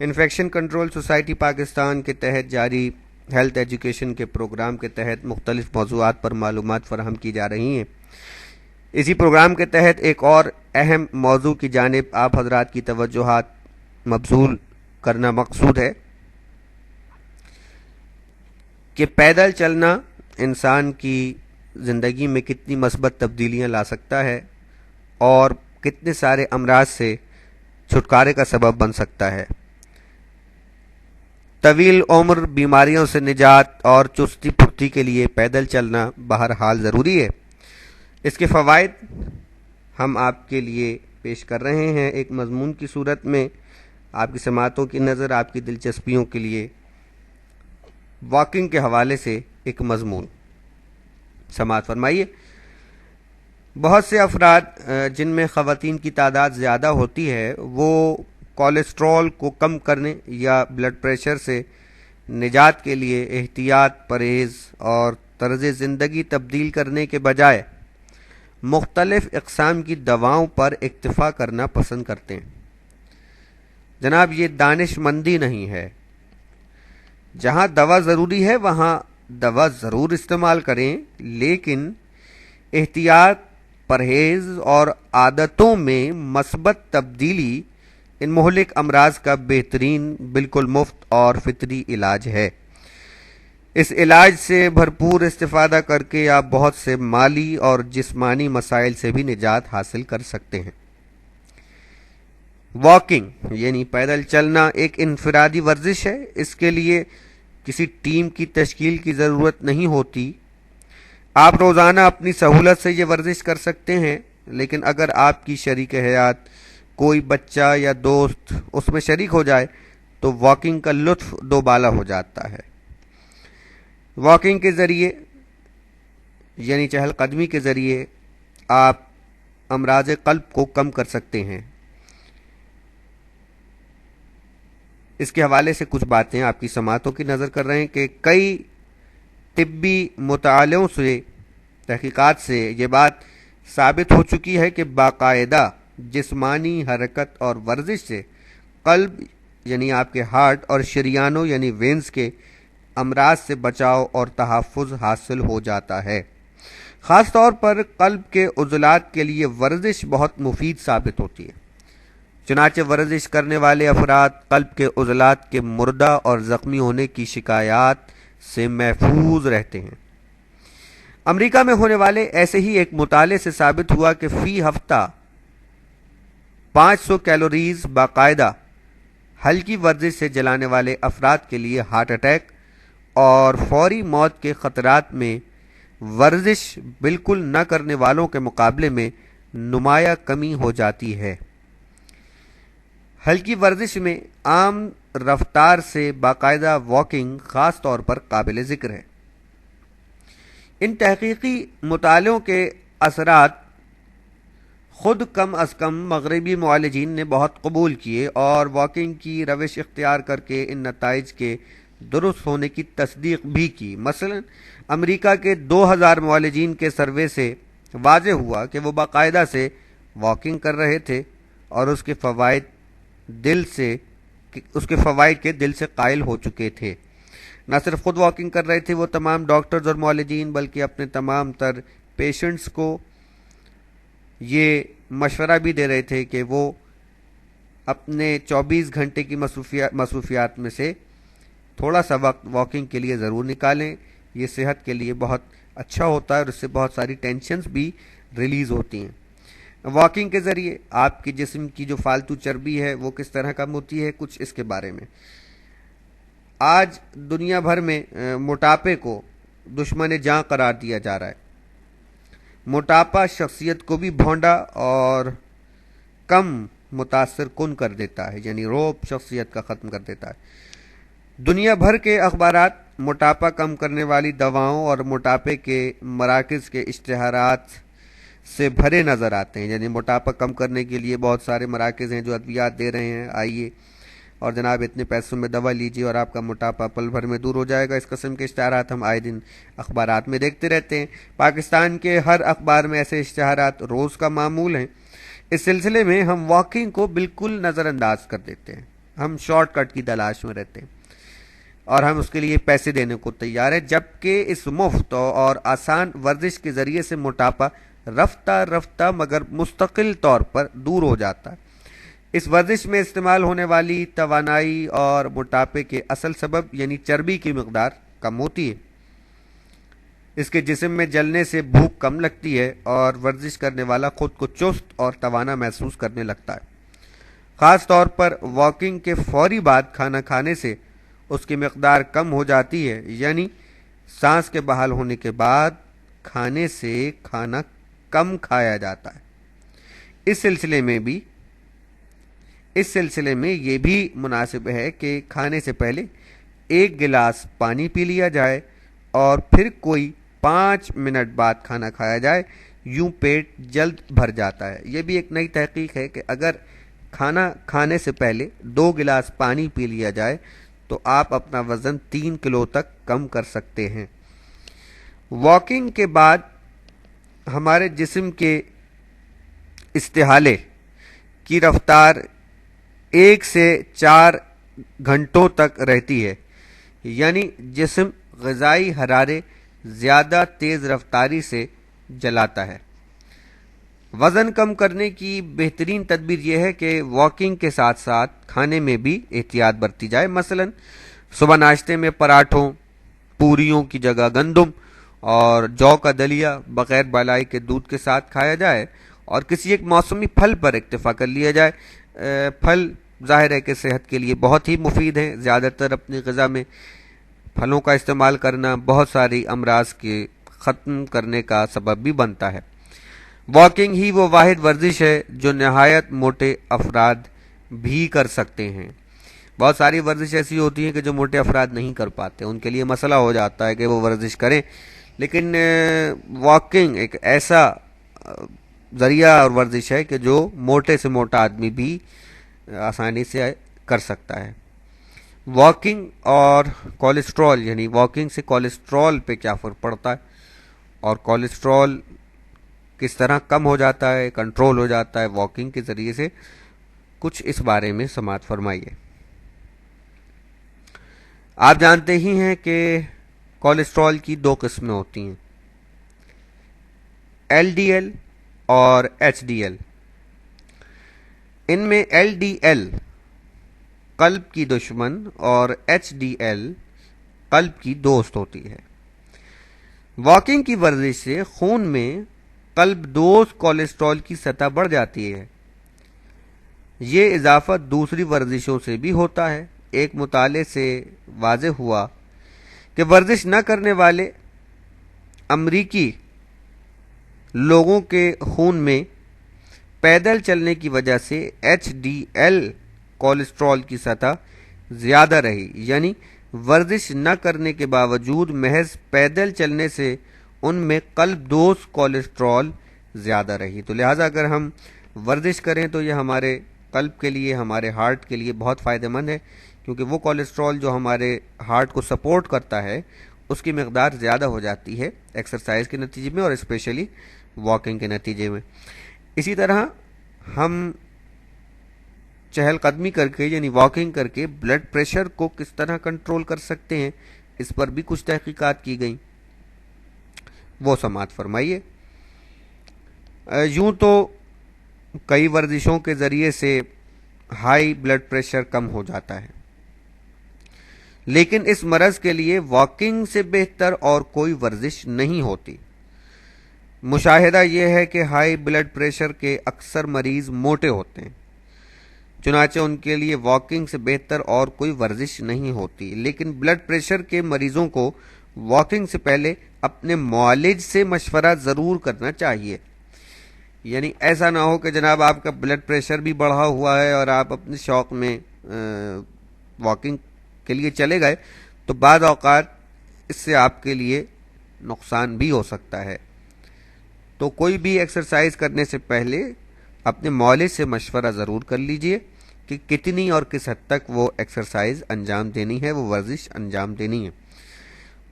Infection control society Pakistan کے تحت جاری ہیلتھ ایجوکیشن کے پروگرام کے تحت مختلف موضوعات پر معلومات فراہم کی جا رہی ہیں۔ اسی پروگرام کے تحت ایک اور اہم موضوع کی جانب آپ حضرات کی توجہات مبذول کرنا مقصود ہے کہ پیدل چلنا انسان کی زندگی میں کتنی مثبت تبدیلیاں لا سکتا ہے اور کتنے سارے امراض سے چھٹکارے کا سبب بن سکتا ہے۔ طویل عمر، بیماریوں سے نجات اور چستی پھرتی کے لیے پیدل چلنا بہرحال ضروری ہے۔ اس کے فوائد ہم آپ کے لیے پیش کر رہے ہیں ایک مضمون کی صورت میں، آپ کی سماعتوں کی نظر، آپ کی دلچسپیوں کے لیے واکنگ کے حوالے سے ایک مضمون سماعت فرمائیے۔ بہت سے افراد جن میں خواتین کی تعداد زیادہ ہوتی ہے وہ کولیسٹرول کو کم کرنے یا بلڈ پریشر سے نجات کے لیے احتیاط، پرہیز اور طرز زندگی تبدیل کرنے کے بجائے مختلف اقسام کی دواؤں پر اکتفا کرنا پسند کرتے ہیں۔ جناب، یہ دانش مندی نہیں ہے۔ جہاں دوا ضروری ہے وہاں دوا ضرور استعمال کریں، لیکن احتیاط، پرہیز اور عادتوں میں مثبت تبدیلی ان مہلک امراض کا بہترین، بالکل مفت اور فطری علاج ہے۔ اس علاج سے بھرپور استفادہ کر کے آپ بہت سے مالی اور جسمانی مسائل سے بھی نجات حاصل کر سکتے ہیں۔ واکنگ یعنی پیدل چلنا ایک انفرادی ورزش ہے۔ اس کے لیے کسی ٹیم کی تشکیل کی ضرورت نہیں ہوتی۔ آپ روزانہ اپنی سہولت سے یہ ورزش کر سکتے ہیں، لیکن اگر آپ کی شریک حیات، کوئی بچہ یا دوست اس میں شریک ہو جائے تو واکنگ کا لطف دوبالا ہو جاتا ہے۔ واکنگ کے ذریعے یعنی چہل قدمی کے ذریعے آپ امراض قلب کو کم کر سکتے ہیں۔ اس کے حوالے سے کچھ باتیں آپ کی سماعتوں کی نظر کر رہے ہیں کہ کئی طبی مطالعوں سے، تحقیقات سے یہ بات ثابت ہو چکی ہے کہ باقاعدہ جسمانی حرکت اور ورزش سے قلب یعنی آپ کے ہارٹ اور شریانوں یعنی وینز کے امراض سے بچاؤ اور تحفظ حاصل ہو جاتا ہے۔ خاص طور پر قلب کے عضلات کے لیے ورزش بہت مفید ثابت ہوتی ہے۔ چنانچہ ورزش کرنے والے افراد قلب کے عضلات کے مردہ اور زخمی ہونے کی شکایات سے محفوظ رہتے ہیں۔ امریکہ میں ہونے والے ایسے ہی ایک مطالعے سے ثابت ہوا کہ فی ہفتہ 500 کیلوریز باقاعدہ ہلکی ورزش سے جلانے والے افراد کے لیے ہارٹ اٹیک اور فوری موت کے خطرات میں ورزش بالکل نہ کرنے والوں کے مقابلے میں نمایاں کمی ہو جاتی ہے۔ ہلکی ورزش میں عام رفتار سے باقاعدہ واکنگ خاص طور پر قابل ذکر ہے۔ ان تحقیقی مطالعوں کے اثرات خود کم از کم مغربی معالجین نے بہت قبول کیے اور واکنگ کی روش اختیار کر کے ان نتائج کے درست ہونے کی تصدیق بھی کی۔ مثلا امریکہ کے 2000 معالجین کے سروے سے واضح ہوا کہ وہ باقاعدہ سے واکنگ کر رہے تھے اور اس کے فوائد کے دل سے قائل ہو چکے تھے۔ نہ صرف خود واکنگ کر رہے تھے وہ تمام ڈاکٹرز اور معالجین، بلکہ اپنے تمام تر پیشنٹس کو یہ مشورہ بھی دے رہے تھے کہ وہ اپنے 24 گھنٹے کی مصروفیات میں سے تھوڑا سا وقت واکنگ کے لیے ضرور نکالیں۔ یہ صحت کے لیے بہت اچھا ہوتا ہے اور اس سے بہت ساری ٹینشنز بھی ریلیز ہوتی ہیں۔ واکنگ کے ذریعے آپ کے جسم کی جو فالتو چربی ہے وہ کس طرح کم ہوتی ہے، کچھ اس کے بارے میں۔ آج دنیا بھر میں موٹاپے کو دشمن جاں قرار دیا جا رہا ہے۔ موٹاپا شخصیت کو بھی بھونڈا اور کم متاثر کن کر دیتا ہے، یعنی روب شخصیت کا ختم کر دیتا ہے۔ دنیا بھر کے اخبارات موٹاپا کم کرنے والی دواؤں اور موٹاپے کے مراکز کے اشتہارات سے بھرے نظر آتے ہیں، یعنی موٹاپا کم کرنے کے لیے بہت سارے مراکز ہیں جو ادویات دے رہے ہیں، آئیے اور جناب اتنے پیسوں میں دوا لیجیے اور آپ کا موٹاپا پل بھر میں دور ہو جائے گا۔ اس قسم کے اشتہارات ہم آئے دن اخبارات میں دیکھتے رہتے ہیں۔ پاکستان کے ہر اخبار میں ایسے اشتہارات روز کا معمول ہیں۔ اس سلسلے میں ہم واکنگ کو بالکل نظر انداز کر دیتے ہیں۔ ہم شارٹ کٹ کی تلاش میں رہتے ہیں اور ہم اس کے لیے پیسے دینے کو تیار ہیں، جبکہ اس مفت اور آسان ورزش کے ذریعے سے موٹاپا رفتہ رفتہ مگر مستقل طور پر دور ہو جاتا ہے۔ اس ورزش میں استعمال ہونے والی توانائی اور موٹاپے کے اصل سبب یعنی چربی کی مقدار کم ہوتی ہے۔ اس کے جسم میں جلنے سے بھوک کم لگتی ہے اور ورزش کرنے والا خود کو چست اور توانا محسوس کرنے لگتا ہے۔ خاص طور پر واکنگ کے فوری بعد کھانا کھانے سے اس کی مقدار کم ہو جاتی ہے، یعنی سانس کے بحال ہونے کے بعد کھانے سے کھانا کم کھایا جاتا ہے۔ اس سلسلے میں یہ بھی مناسب ہے کہ کھانے سے پہلے 1 گلاس پانی پی لیا جائے اور پھر کوئی 5 منٹ بعد کھانا کھایا جائے، یوں پیٹ جلد بھر جاتا ہے۔ یہ بھی ایک نئی تحقیق ہے کہ اگر کھانا کھانے سے پہلے 2 گلاس پانی پی لیا جائے تو آپ اپنا وزن 3 کلو تک کم کر سکتے ہیں۔ واکنگ کے بعد ہمارے جسم کے استحالے کی رفتار 1 سے 4 گھنٹوں تک رہتی ہے، یعنی جسم غذائی حرارے زیادہ تیز رفتاری سے جلاتا ہے۔ وزن کم کرنے کی بہترین تدبیر یہ ہے کہ واکنگ کے ساتھ ساتھ کھانے میں بھی احتیاط برتی جائے۔ مثلا صبح ناشتے میں پراٹھوں، پوریوں کی جگہ گندم اور جو کا دلیا بغیر بالائی کے دودھ کے ساتھ کھایا جائے اور کسی ایک موسمی پھل پر اکتفا کر لیا جائے۔ پھل ظاہر ہے کہ صحت کے لیے بہت ہی مفید ہیں۔ زیادہ تر اپنی غذا میں پھلوں کا استعمال کرنا بہت ساری امراض کے ختم کرنے کا سبب بھی بنتا ہے۔ واکنگ ہی وہ واحد ورزش ہے جو نہایت موٹے افراد بھی کر سکتے ہیں۔ بہت ساری ورزش ایسی ہوتی ہیں کہ جو موٹے افراد نہیں کر پاتے، ان کے لیے مسئلہ ہو جاتا ہے کہ وہ ورزش کریں، لیکن واکنگ ایک ایسا ذریعہ اور ورزش ہے کہ جو موٹے سے موٹا آدمی بھی آسانی سے کر سکتا ہے۔ واکنگ اور کولیسٹرول، یعنی واکنگ سے کولیسٹرول پہ کیا فرق پڑتا ہے اور کولیسٹرول کس طرح کم ہو جاتا ہے، کنٹرول ہو جاتا ہے واکنگ کے ذریعے سے، کچھ اس بارے میں سماعت فرمائیے۔ آپ جانتے ہی ہیں کہ کولیسٹرول کی 2 قسمیں ہوتی ہیں، ایل ڈی ایل اور ایچ ڈی ایل۔ ان میں ایل ڈی ایل قلب کی دشمن اور ایچ ڈی ایل قلب کی دوست ہوتی ہے۔ واکنگ کی ورزش سے خون میں قلب دوست کولیسٹرول کی سطح بڑھ جاتی ہے۔ یہ اضافہ دوسری ورزشوں سے بھی ہوتا ہے۔ ایک مطالعے سے واضح ہوا کہ ورزش نہ کرنے والے امریکی لوگوں کے خون میں پیدل چلنے کی وجہ سے ایچ ڈی ایل کولیسٹرول کی سطح زیادہ رہی، یعنی ورزش نہ کرنے کے باوجود محض پیدل چلنے سے ان میں قلب دوست کولیسٹرول زیادہ رہی۔ تو لہٰذا اگر ہم ورزش کریں تو یہ ہمارے قلب کے لیے، ہمارے ہارٹ کے لیے بہت فائدہ مند ہے، کیونکہ وہ کولیسٹرول جو ہمارے ہارٹ کو سپورٹ کرتا ہے اس کی مقدار زیادہ ہو جاتی ہے ایکسرسائز کے نتیجے میں اور اسپیشلی واکنگ کے نتیجے میں۔ اسی طرح ہم چہل قدمی کر کے یعنی واکنگ کر کے بلڈ پریشر کو کس طرح کنٹرول کر سکتے ہیں، اس پر بھی کچھ تحقیقات کی گئیں، وہ سماعت فرمائیے۔ یوں تو کئی ورزشوں کے ذریعے سے ہائی بلڈ پریشر کم ہو جاتا ہے، لیکن اس مرض کے لیے واکنگ سے بہتر اور کوئی ورزش نہیں ہوتی۔ مشاہدہ یہ ہے کہ ہائی بلڈ پریشر کے اکثر مریض موٹے ہوتے ہیں، چنانچہ ان کے لیے واکنگ سے بہتر اور کوئی ورزش نہیں ہوتی۔ لیکن بلڈ پریشر کے مریضوں کو واکنگ سے پہلے اپنے معالج سے مشورہ ضرور کرنا چاہیے۔ یعنی ایسا نہ ہو کہ جناب آپ کا بلڈ پریشر بھی بڑھا ہوا ہے اور آپ اپنے شوق میں واکنگ کے لیے چلے گئے تو بعض اوقات اس سے آپ کے لیے نقصان بھی ہو سکتا ہے۔ تو کوئی بھی ایکسرسائز کرنے سے پہلے اپنے معالج سے مشورہ ضرور کر لیجئے کہ کتنی اور کس حد تک وہ ایکسرسائز انجام دینی ہے، وہ ورزش انجام دینی ہے۔